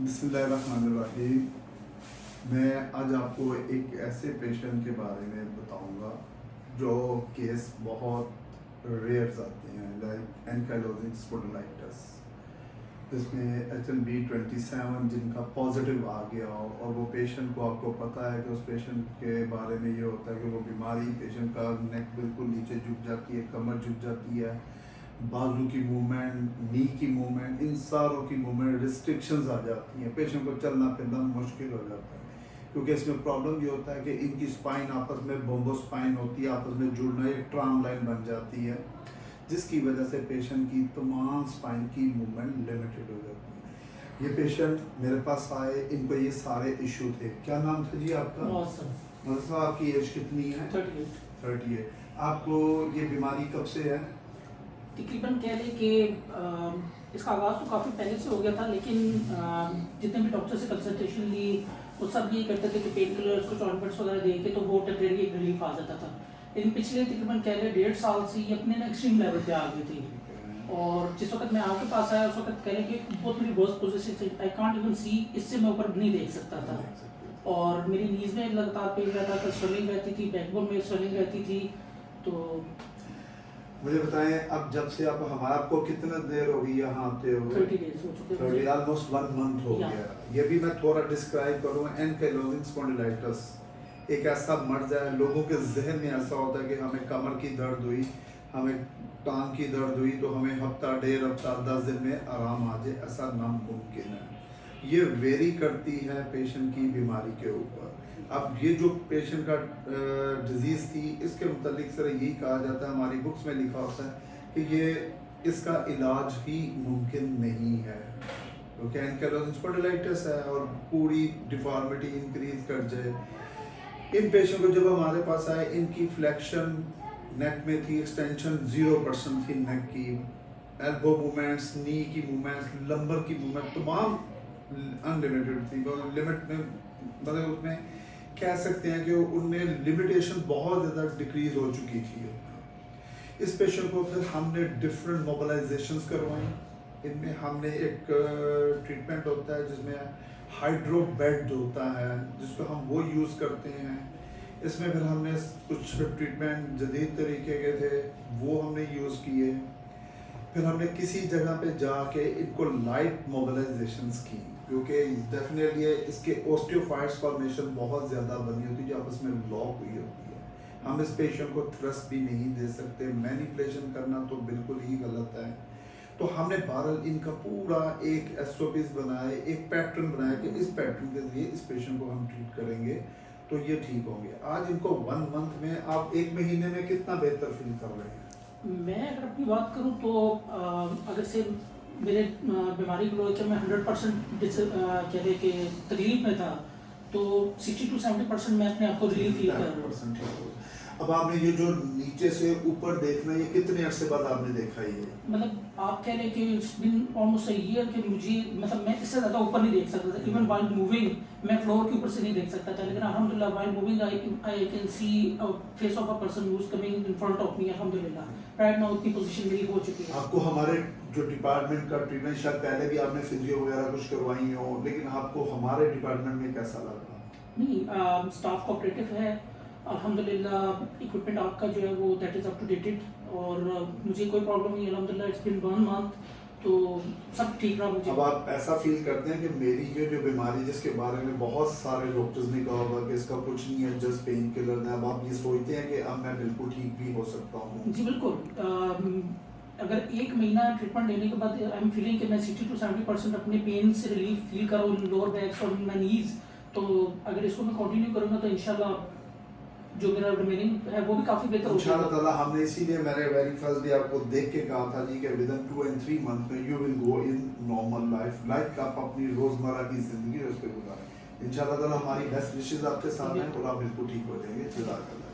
बिस्मिल्लाहिर्रहमानिर्रहीम। मैं आज आपको एक ऐसे पेशेंट के बारे में बताऊंगा जो केस बहुत रेयर आते हैं, लाइक एनकाइलोजिंग स्पॉन्डिलाइटिस, जिसमें HLB27 जिनका पॉजिटिव आ गया हो और वो पेशेंट को आपको पता है कि उस पेशेंट के बारे में ये होता है कि वो बीमारी, पेशेंट का नेक बिल्कुल नीचे झुक जाती है, कमर झुक जाती है, बाजू की मूवमेंट, नी की मूवमेंट, इन सारों की मूवमेंट रिस्ट्रिक्शंस आ जाती हैं, पेशेंट को चलना फिरना मुश्किल हो जाता है। क्योंकि इसमें प्रॉब्लम ये होता है कि इनकी स्पाइन आपस में बोम्बो स्पाइन होती है, आपस में जुड़ना एक ट्राम लाइन बन जाती है, जिसकी वजह से पेशेंट की तमाम स्पाइन की मूवमेंट लिमिटेड हो जाती है। ये पेशेंट मेरे पास आए, इनको ये सारे इशू थे। क्या नाम था जी आपका? नौसर। आपकी एज कितनी है? 38। आपको ये बीमारी कब से है? तकरीबन कह लें कि इसका आगाज़ तो काफ़ी पहले से हो गया था, लेकिन जितने भी डॉक्टर से कंसल्टेशन ली वो सब ये करते थे कि पेन किलर्स, कुछ ऑइंटमेंट्स वगैरह दे के तो वो टेम्परेरी एक रिलीफ आ जाता था। लेकिन पिछले तकरीबन कह लें 1.5 साल से ये अपने एक्सट्रीम लेवल पे आ गई थी। और जिस वक्त मैं आपके पास आया उस वक्त कह लें कि बहुत मेरी वर्स्ट पोजीशन थी, आई कांट इवन सी, इससे मैं ऊपर नहीं देख सकता था। और मेरी नीज़ में लगातार पेन रहता था, स्वेलिंग रहती थी, बैकबोन में स्वेलिंग रहती थी। तो मुझे बताएं, अब जब से आप हमारा, आपको कितना देर हो गई यहाँ आते हो? 30 डेज हो चुके हैं, ऑलमोस्ट 1 मंथ हो गया। ये भी मैं थोड़ा डिस्क्राइब करूँ। एनकाइलोजिंग स्पॉन्डिलाइटिस एक ऐसा मर्ज है, लोगों के जहन में ऐसा होता है कि हमें कमर की दर्द हुई, हमें टांग की दर्द हुई तो हमें हफ्ता, 1.5 हफ्ता, 10 दिन में आराम आ जाए, ऐसा नामुमकिन है। ये वेरी करती है पेशेंट की बीमारी के ऊपर। अब ये जो पेशेंट का डिजीज़ थी, इसके मुतालिक सर यही कहा जाता है, हमारी बुक्स में लिखा होता है कि ये इसका इलाज ही मुमकिन नहीं है, क्योंकि एनकाइलोजिंग स्पॉन्डिलाइटिस है और पूरी डिफॉर्मिटी इंक्रीज कर जाए। इन पेशेंट को जब हमारे पास आए, इनकी फ्लेक्शन नेक में थी, एक्सटेंशन 0% थी नेक की, एल्बो मूवमेंट्स, नी की मूवमेंट्स, लंबर की मूवमेंट तमाम अनलिमिटेड थी। लिमिट में मतलब उसमें कह सकते हैं कि उनमें लिमिटेशन बहुत ज़्यादा डिक्रीज हो चुकी थी। इस पेशेंट को फिर हमने डिफरेंट मोबिलाइजेशंस करवाई। इनमें हमने एक ट्रीटमेंट होता है जिसमें हाइड्रो बेड होता है, जिसको हम वो यूज़ करते हैं। इसमें फिर हमने कुछ ट्रीटमेंट जदीद तरीके के थे वो हमने यूज़ किए। फिर हमने किसी जगह पे जाके इनको लाइट मोबिलाइजेशंस की, क्योंकि डेफिनेटली इसके ऑस्टियोफाइट्स फॉर्मेशन बहुत ज़्यादा बनी होती है जो आपस में लॉक हुई होती है। हम इस पेशेंट को थ्रस्ट भी नहीं दे सकते, मैनिपुलेशन करना तो बिल्कुल ही गलत है। तो हमने बहरहाल इनका पूरा एक SOPs बनाए, एक पैटर्न बनाया कि इस पैटर्न के जरिए इस पेशेंट को हम ट्रीट करेंगे तो ये ठीक होंगे। आज इनको 1 मंथ में, आप 1 महीने में कितना बेहतर फील कर रहे हैं? मैं अगर अपनी बात करूं तो अगर से मेरे बीमारी को लेकर मैं 100% कह रहे कि तकलीफ में था, तो 60 to 70% मैं अपने आप को रिलीफ फील कर रहा हूँ। अब आपने ये जो नीचे से ऊपर देखना, ये कितने अरसे बाद आपने देखा ये? मतलब आप कह रहे कि it's been almost a year कि मुझे, मतलब मैं इससे ज़्यादा ऊपर नहीं देख सकता था। इवन व्हाइल मूविंग मैं फ्लोर के ऊपर से नहीं देख सकता था, लेकिन अल्हम्दुलिल्लाह while moving I can see a face of a person who is coming in front of me. अल्हम्दुलिल्लाह राइट नाउ उतनी पोजीशन मेरी हो चुकी है। आपको हमारे जो डिपार्टमेंट का ट्रीटमेंट, शायद पहले भी आपने फिजियो वगैरह कुछ करवाई हो, लेकिन आपको हमारे डिपार्टमेंट में कैसा लगा? नहीं, स्टाफ कोऑपरेटिव है अल्हम्दुलिल्लाह। इक्विपमेंट आपका जो है वो that is up to dated, और मुझे कोई प्रॉब्लम नहीं अल्हम्दुलिल्लाह। इट्स बीन 1 मंथ, तो सब ठीक रहा मुझे। अब आप ऐसा फील करते हैं कि मेरी ये जो बीमारी, जिसके बारे में बहुत सारे डॉक्टर्स ने कहा होगा कि इसका कुछ नहीं है, जस्ट पेन किलर है, अब आप ये सोचते हैं कि अब मैं बिल्कुल ठीक भी हो सकता हूँ? जी बिल्कुल। अगर 1 महीना ट्रीटमेंट लेने के बाद आई एम फीलिंग कि मैं 60 to 70% अपने पेन से रिलीफ फील कर रहा हूँ, लोअर बैक्स और माय नीज। तो अगर इसको मैं कंटिन्यू करूँगा तो इंशाल्लाह जो मेरा रिमेनिंग है वो भी काफ़ी बेहतर होगा इंशाल्लाह ताला। हमने इसीलिए मैंने वेरी फर्स्ट डे आपको देख के कहा था जी कि विद इन 2 and 3 मंथ में you will go in normal life का, आप अपनी रोज़मर्रा की ज़िंदगी उस पर गुजारें। इंशाल्लाह ताला हमारी बेस्ट विशेज़ आपके साथ हैं और आप बिल्कुल ठीक हो जाएंगे। जज़ाकल्लाह।